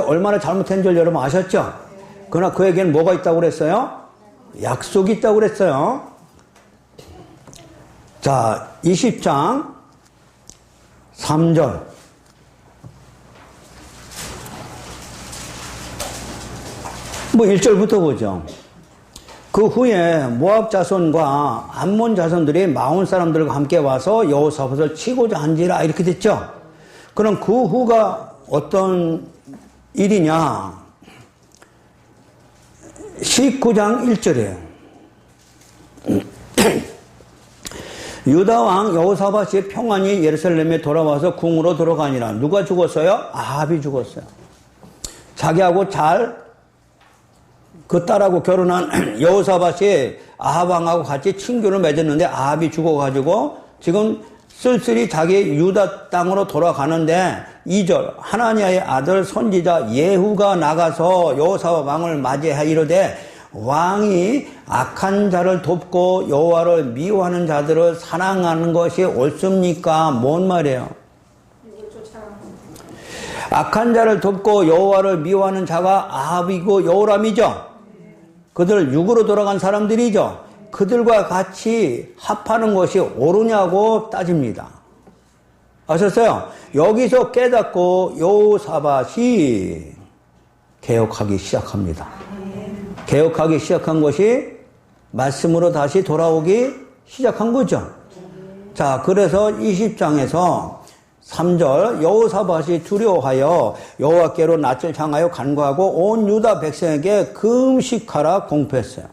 얼마나 잘못한 줄 여러분 아셨죠? 그러나 그에게는 뭐가 있다고 그랬어요? 약속이 있다고 그랬어요. 자, 20장 3절. 뭐 1절부터 보죠. 그 후에 모압 자손과 암몬 자손들이 마온 사람들과 함께 와서 여호사밧을 치고자 한지라 이렇게 됐죠. 그럼 그 후가 어떤 일이냐? 19장 1절이에요. 유다왕 여호사밧이 평안히 예루살렘에 돌아와서 궁으로 들어가니라. 누가 죽었어요? 아합이 죽었어요. 자기하고 그 딸하고 결혼한 여호사밧이 아합왕하고 같이 친교를 맺었는데 아합이 죽어가지고 지금 쓸쓸히 자기 유다 땅으로 돌아가는데 2절 하나냐의 아들 선지자 예후가 나가서 여호사밧 왕을 맞이해 이르되 왕이 악한 자를 돕고 여호와를 미워하는 자들을 사랑하는 것이 옳습니까? 뭔 말이에요? 악한 자를 돕고 여호와를 미워하는 자가 아합이고 여호람이죠. 그들 육으로 돌아간 사람들이죠. 그들과 같이 합하는 것이 옳으냐고 따집니다. 아셨어요? 여기서 깨닫고 여호사밧이 개혁하기 시작합니다. 개혁하기 시작한 것이 말씀으로 다시 돌아오기 시작한 거죠. 자, 그래서 20장에서 3절 여호사밧이 두려워하여 여호와께로 낯을 향하여 간구하고 온 유다 백성에게 금식하라 공포했어요.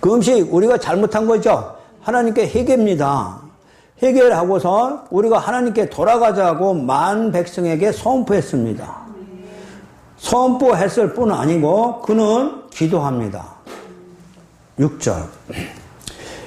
금식 우리가 잘못한 거죠. 하나님께 회개입니다. 회개를 하고서 우리가 하나님께 돌아가자고 만 백성에게 선포했습니다. 선포했을 뿐 아니고 그는 기도합니다. 6절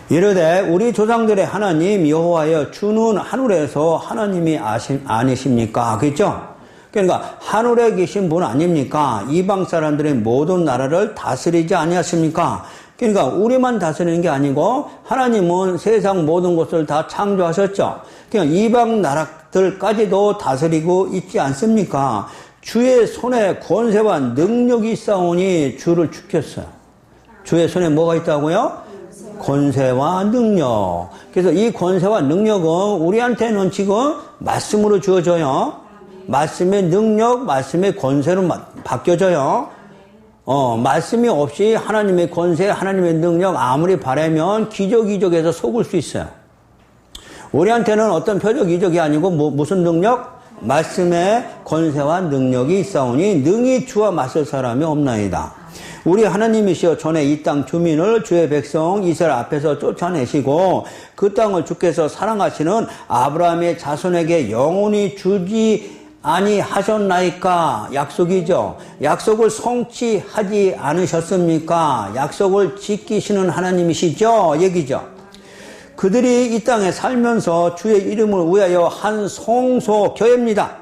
이르되 우리 조상들의 하나님 여호와여 주는 하늘에서 하나님이 아니십니까? 그렇죠? 그러니까 하늘에 계신 분 아닙니까? 이방 사람들의 모든 나라를 다스리지 아니하십니까? 그러니까 우리만 다스리는 게 아니고 하나님은 세상 모든 것을 다 창조하셨죠. 그러니까 이방 나라들까지도 다스리고 있지 않습니까? 주의 손에 권세와 능력이 있사오니 주를 죽였어요. 주의 손에 뭐가 있다고요? 권세와 능력. 그래서 이 권세와 능력은 우리한테는 지금 말씀으로 주어져요. 말씀의 능력, 말씀의 권세로 바뀌어져요. 말씀이 없이 하나님의 권세, 하나님의 능력 아무리 바라면 기적에서 속을 수 있어요. 우리한테는 어떤 표적 이적이 아니고 무슨 능력? 말씀의 권세와 능력이 있사오니 능히 주와 맞설 사람이 없나이다. 우리 하나님이시여 전에 이 땅 주민을 주의 백성 이스라엘 앞에서 쫓아내시고 그 땅을 주께서 사랑하시는 아브라함의 자손에게 영원히 주지 아니하셨나이까? 약속이죠. 약속을 성취하지 않으셨습니까? 약속을 지키시는 하나님이시죠? 얘기죠. 그들이 이 땅에 살면서 주의 이름을 위하여 한 성소교회입니다.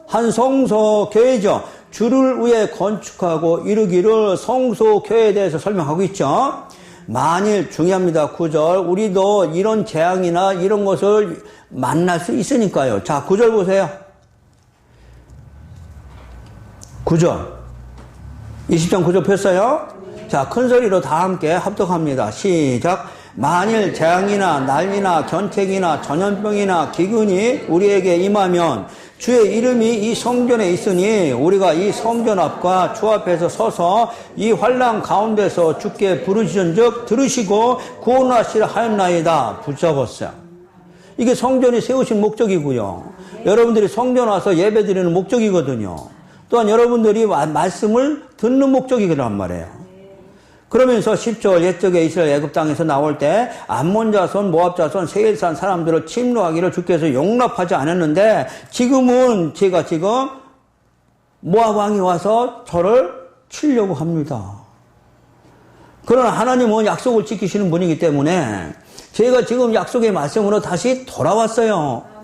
한 성소교회죠. 주를 위해 건축하고 이루기를 성소교회에 대해서 설명하고 있죠. 만일 중요합니다. 9절 우리도 이런 재앙이나 이런 것을 만날 수 있으니까요. 자, 9절 보세요. 9절 20장 9절 폈어요. 자, 큰 소리로 다 함께 합독합니다. 시작. 만일 재앙이나 난리나 견택이나 전염병이나 기근이 우리에게 임하면 주의 이름이 이 성전에 있으니 우리가 이 성전 앞과 주 앞에서 서서 이 환난 가운데서 주께 부르시는즉 들으시고 구원하시라 하였나이다. 붙잡았어요. 이게 성전이 세우신 목적이고요. 여러분들이 성전 와서 예배드리는 목적이거든요. 또한 여러분들이 말씀을 듣는 목적이란 말이에요. 그러면서 10절 옛적에 이스라엘 애굽 땅에서 나올 때 암몬 자손, 모압 자손, 세일산 사람들을 침노하기를 주께서 용납하지 않았는데 지금은 제가 지금 모압 왕이 와서 저를 치려고 합니다. 그러나 하나님은 약속을 지키시는 분이기 때문에 제가 지금 약속의 말씀으로 다시 돌아왔어요.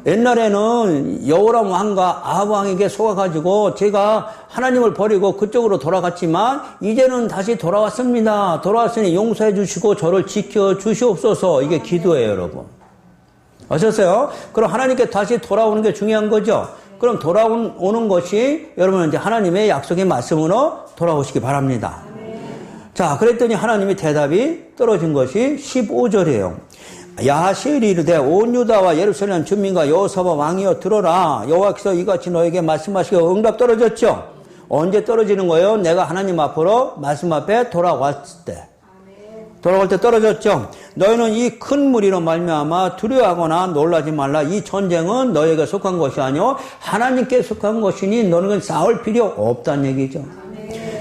옛날에는 여호람 왕과 아합 왕에게 속아가지고 제가 하나님을 버리고 그쪽으로 돌아갔지만 이제는 다시 돌아왔습니다. 돌아왔으니 용서해 주시고 저를 지켜 주시옵소서. 이게 기도예요, 여러분. 아셨어요? 그럼 하나님께 다시 돌아오는 게 중요한 거죠. 그럼 돌아오는 것이 여러분 이제 하나님의 약속의 말씀으로 돌아오시기 바랍니다. 자, 그랬더니 하나님의 대답이 떨어진 것이 15절이에요. 야하시엘이 이르되 온 유다와 예루살렘 주민과 여호사밧 왕이여 들어라. 여호와께서 이같이 너에게 말씀하시고 응답 떨어졌죠. 언제 떨어지는 거예요? 내가 하나님 앞으로 말씀 앞에 돌아왔을 때. 돌아올 때 떨어졌죠. 너희는 이 큰 무리로 말미암아 두려워하거나 놀라지 말라. 이 전쟁은 너희에게 속한 것이 아니요 하나님께 속한 것이니 너는 싸울 필요 없다는 얘기죠.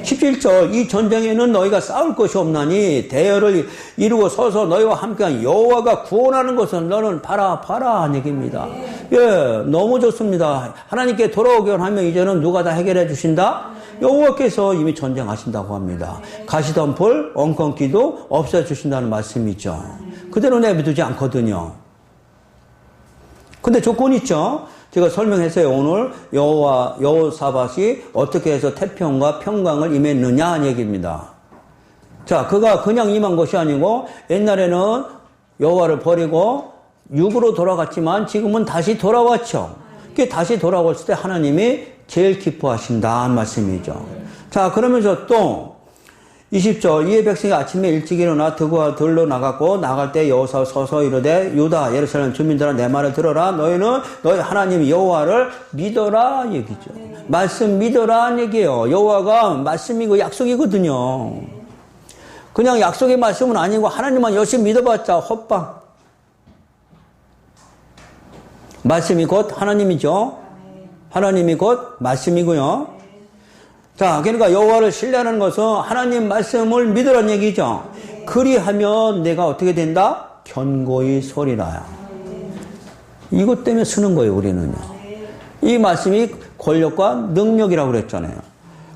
17절 이 전쟁에는 너희가 싸울 것이 없나니 대열을 이루고 서서 너희와 함께한 여호와가 구원하는 것은 너는 봐라 하는 얘기입니다. 예, 너무 좋습니다. 하나님께 돌아오기만 하면 이제는 누가 다 해결해 주신다? 여호와께서 이미 전쟁하신다고 합니다. 가시던 풀, 엉겅퀴도 없애주신다는 말씀이죠. 그대로 내비두지 않거든요. 근데 조건이 있죠. 제가 설명했어요. 오늘 여호사밧이 어떻게 해서 태평과 평강을 임했느냐 하는 얘기입니다. 자, 그가 그냥 임한 것이 아니고 옛날에는 여호와를 버리고 육으로 돌아갔지만 지금은 다시 돌아왔죠. 그게 다시 돌아왔을 때 하나님이 제일 기뻐하신다는 말씀이죠. 자, 그러면서 또 20절 이에 백성이 아침에 일찍 일어나 들과 들로 나갔고 나갈 때 여호사가 서서 이르되 유다 예루살렘 주민들아 내 말을 들어라. 너희는 너희 하나님 여호와를 믿어라 얘기죠. 말씀 믿어라 얘기예요. 여호와가 말씀이고 약속이거든요. 그냥 약속의 말씀은 아니고 하나님만 열심히 믿어봤자 헛방. 말씀이 곧 하나님이죠. 하나님이 곧 말씀이고요. 자, 그러니까 여호와를 신뢰하는 것은 하나님 말씀을 믿으라는 얘기죠. 그리하면 내가 어떻게 된다? 견고히 서리라. 이것 때문에 쓰는 거예요, 우리는요. 이 말씀이 권력과 능력이라고 그랬잖아요.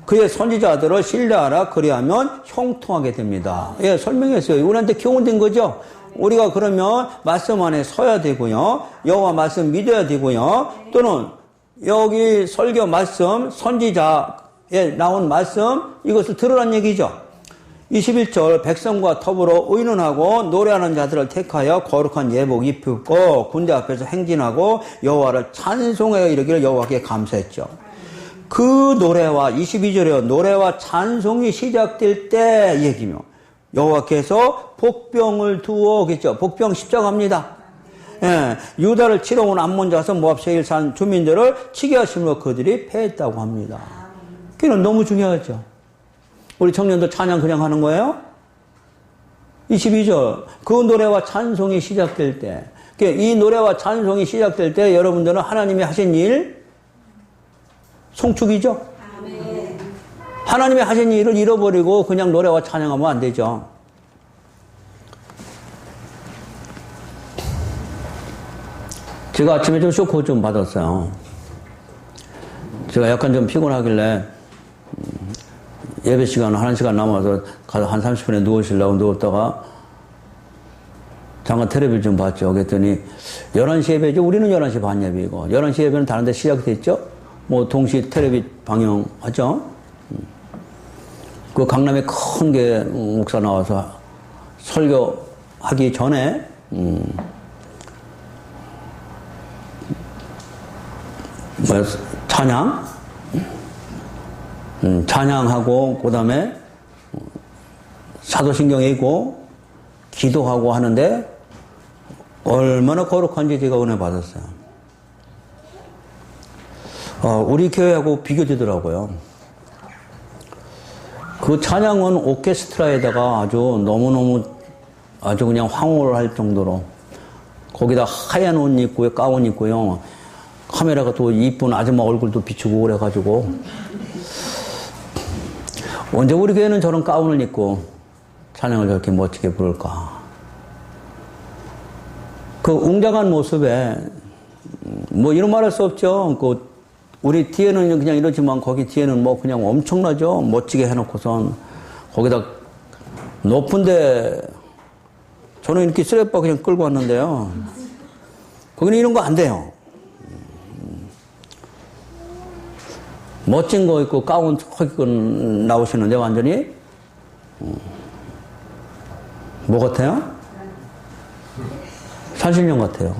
그의 선지자들을 신뢰하라. 그리하면 형통하게 됩니다. 예, 설명했어요. 우리한테 교훈된 거죠. 우리가 그러면 말씀 안에 서야 되고요. 여호와 말씀 믿어야 되고요. 또는 여기 설교 말씀, 선지자에 나온 말씀, 이것을 들으란 얘기죠. 21절 백성과 더불어 의논하고 노래하는 자들을 택하여 거룩한 예복 입히고 군대 앞에서 행진하고 여호와를 찬송하여 이르기를 여호와께 감사했죠. 그 노래와 22절에 노래와 찬송이 시작될 때 얘기며 여호와께서 복병을 두어겠죠. 복병 십자가입니다. 예, 유다를 치러 온 암몬 자손 모압 세일산 주민들을 치게 하심으로 그들이 패했다고 합니다. 그건 너무 중요하죠. 우리 청년들 찬양 그냥 하는 거예요? 22절 그 노래와 찬송이 시작될 때, 이 노래와 찬송이 시작될 때 여러분들은 하나님이 하신 일 송축이죠. 아멘. 하나님이 하신 일을 잃어버리고 그냥 노래와 찬양하면 안 되죠. 제가 아침에 좀 쇼크 좀 받았어요. 제가 약간 좀 피곤하길래 예배 시간 1시간 남아서 가서 한 30분에 누우시려고 누웠다가 잠깐 텔레비를 좀 봤죠. 그랬더니 11시 예배죠. 우리는 11시 반 예배이고 11시 예배는 다른 데 시작됐죠. 뭐 동시 텔레비 방영하죠. 그 강남에 큰 게 목사 나와서 설교하기 전에 찬양? 찬양하고, 그 다음에 사도신경 읽고, 기도하고 하는데, 얼마나 거룩한지 제가 은혜 받았어요. 우리 교회하고 비교되더라고요. 그 찬양은 오케스트라에다가 아주 너무너무 아주 그냥 황홀을 할 정도로, 거기다 하얀 옷 입고, 가운 입고요. 카메라가 또 이쁜 아줌마 얼굴도 비추고 그래가지고 언제 우리 교회는 저런 가운을 입고 찬양을 저렇게 멋지게 부를까. 그 웅장한 모습에 뭐 이런 말 할 수 없죠. 그 우리 뒤에는 그냥 이러지만 거기 뒤에는 뭐 그냥 엄청나죠. 멋지게 해놓고선 거기다 높은데 저는 이렇게 쓰레빠 그냥 끌고 왔는데요. 거기는 이런 거 안 돼요. 멋진 거 입고 가운 턱 나오시는데 완전히 뭐 같아요? 산신령 같아요.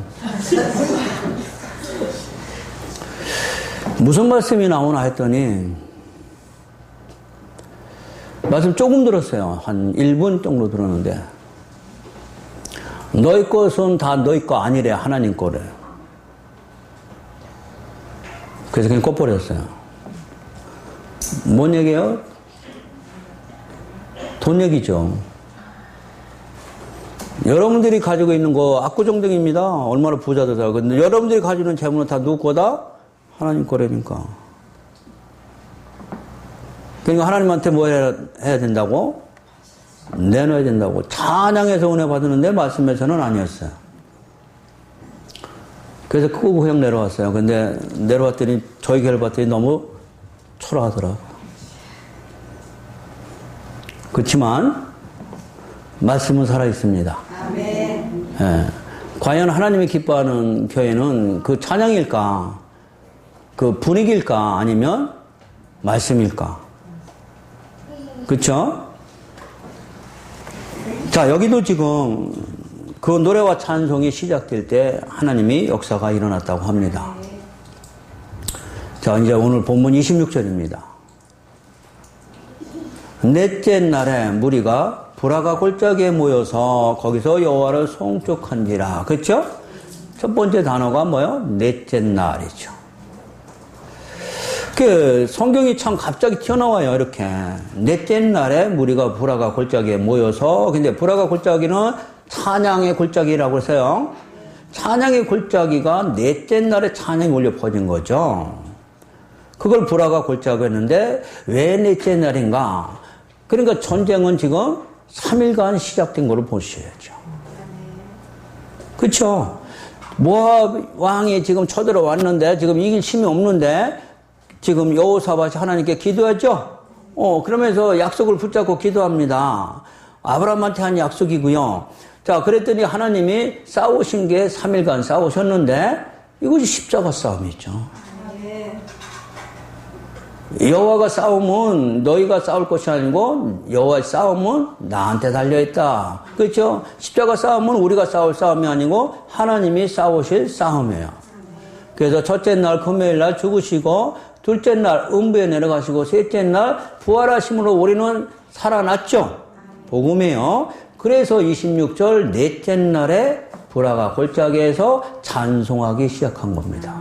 무슨 말씀이 나오나 했더니 말씀 조금 들었어요. 한 1분 정도 들었는데 너희 것은 다 너희 거 아니래. 하나님 거래. 그래서 그냥 꺼버렸어요. 뭔 얘기예요? 돈 얘기죠. 여러분들이 가지고 있는 거 압구정등입니다. 얼마나 부자들다. 근데 여러분들이 가지고 있는 재물은 다 누구 거다? 하나님 거라니까. 그러니까 하나님한테 뭐 해야 된다고? 내놔야 된다고. 찬양해서 은혜 받았는데 말씀에서는 아니었어요. 그래서 끄고 그냥 내려왔어요. 근데 내려왔더니 저희 교회를 봤더니 너무 초라하더라고요. 그렇지만 말씀은 살아있습니다. 아멘. 예. 과연 하나님이 기뻐하는 교회는 그 찬양일까? 그 분위기일까? 아니면 말씀일까? 그렇죠? 자, 여기도 지금 그 노래와 찬송이 시작될 때 하나님이 역사가 일어났다고 합니다. 자, 이제 오늘 본문 26절입니다. 넷째 날에 무리가 브라가 골짜기에 모여서 거기서 여호와를 송축한지라. 그렇죠? 첫 번째 단어가 뭐요? 넷째 날이죠. 그 성경이 참 갑자기 튀어나와요. 이렇게 넷째 날에 무리가 브라가 골짜기에 모여서. 근데 브라가 골짜기는 찬양의 골짜기라고 했어요. 찬양의 골짜기가 넷째 날에 찬양이 울려 퍼진 거죠. 그걸 브라가 골짜기 했는데 왜 넷째 날인가? 그러니까 전쟁은 지금 3일간 시작된 걸로 보셔야죠. 그렇죠? 모압 왕이 지금 쳐들어왔는데 지금 이길 힘이 없는데 지금 여호사밧이 하나님께 기도했죠? 그러면서 약속을 붙잡고 기도합니다. 아브라함한테 한 약속이고요. 자, 그랬더니 하나님이 싸우신 게 3일간 싸우셨는데 이것이 십자가 싸움이죠. 여호와가 싸움은 너희가 싸울 것이 아니고 여호와의 싸움은 나한테 달려있다. 그렇죠? 십자가 싸움은 우리가 싸울 싸움이 아니고 하나님이 싸우실 싸움이에요. 그래서 첫째 날 금요일 날 죽으시고 둘째 날 음부에 내려가시고 셋째 날 부활하심으로 우리는 살아났죠. 복음이에요. 그래서 26절 넷째 날에 브라가 골짜기에서 찬송하기 시작한 겁니다.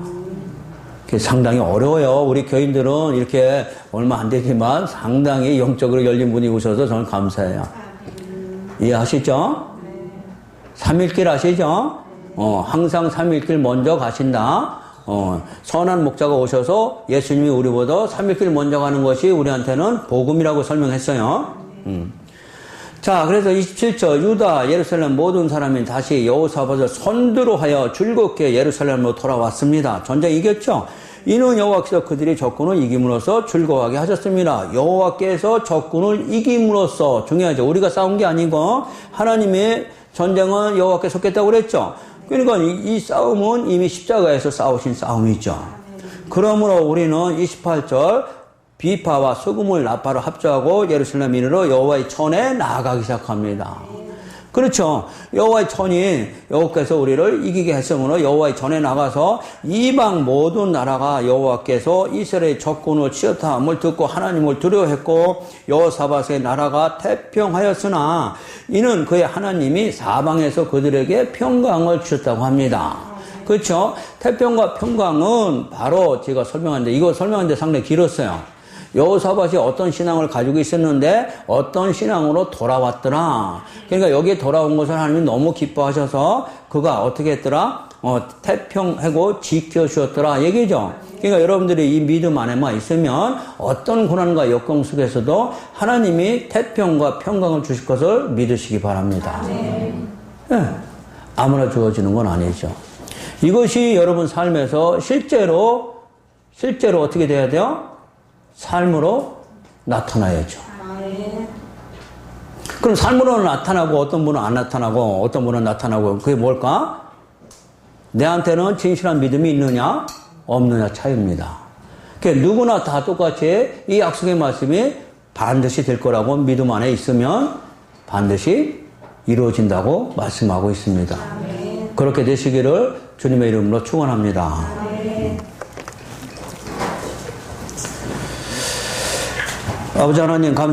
상당히 어려워요. 우리 교인들은 이렇게 얼마 안 되지만 상당히 영적으로 열린 분이 오셔서 저는 감사해요. 이해하시죠? 3일길 아시죠? 항상 3일길 먼저 가신다. 선한 목자가 오셔서 예수님이 우리보다 3일길 먼저 가는 것이 우리한테는 복음이라고 설명했어요. 자, 그래서 27절 유다 예루살렘 모든 사람이 다시 여호사밧을 선두로 하여 즐겁게 예루살렘으로 돌아왔습니다. 전쟁 이겼죠? 이는 여호와께서 그들이 적군을 이김으로써 즐거워하게 하셨습니다. 여호와께서 적군을 이김으로써 중요하죠. 우리가 싸운 게 아니고 하나님의 전쟁은 여호와께 속했다고 그랬죠. 그러니까 이 싸움은 이미 십자가에서 싸우신 싸움이죠. 그러므로 우리는 28절 비파와 소금을 나팔로 합주하고 예루살렘 이르러 여호와의 전에 나아가기 시작합니다. 그렇죠. 여호와의 전이 여호와께서 우리를 이기게 했으므로 여호와의 전에 나가서 이방 모든 나라가 여호와께서 이스라엘의 적군을 치었다함을 듣고 하나님을 두려워했고 여호사밧의 나라가 태평하였으나 이는 그의 하나님이 사방에서 그들에게 평강을 주셨다고 합니다. 그렇죠. 태평과 평강은 바로 제가 설명하는데 이거 설명하는데 상당히 길었어요. 여호사밧이 어떤 신앙을 가지고 있었는데 어떤 신앙으로 돌아왔더라. 그러니까 여기에 돌아온 것을 하나님이 너무 기뻐하셔서 그가 어떻게 했더라? 태평하고 지켜주었더라 얘기죠. 그러니까 여러분들이 이 믿음 안에만 있으면 어떤 고난과 역경 속에서도 하나님이 태평과 평강을 주실 것을 믿으시기 바랍니다. 네, 아무나 주어지는 건 아니죠. 이것이 여러분 삶에서 실제로 어떻게 돼야 돼요? 삶으로 나타나야죠. 그럼 삶으로 나타나고 어떤 분은 안 나타나고 어떤 분은 나타나고 그게 뭘까? 내한테는 진실한 믿음이 있느냐 없느냐 차이입니다. 그러니까 누구나 다 똑같이 이 약속의 말씀이 반드시 될 거라고 믿음 안에 있으면 반드시 이루어진다고 말씀하고 있습니다. 그렇게 되시기를 주님의 이름으로 축원합니다. 아버지 하나님 감사합니다.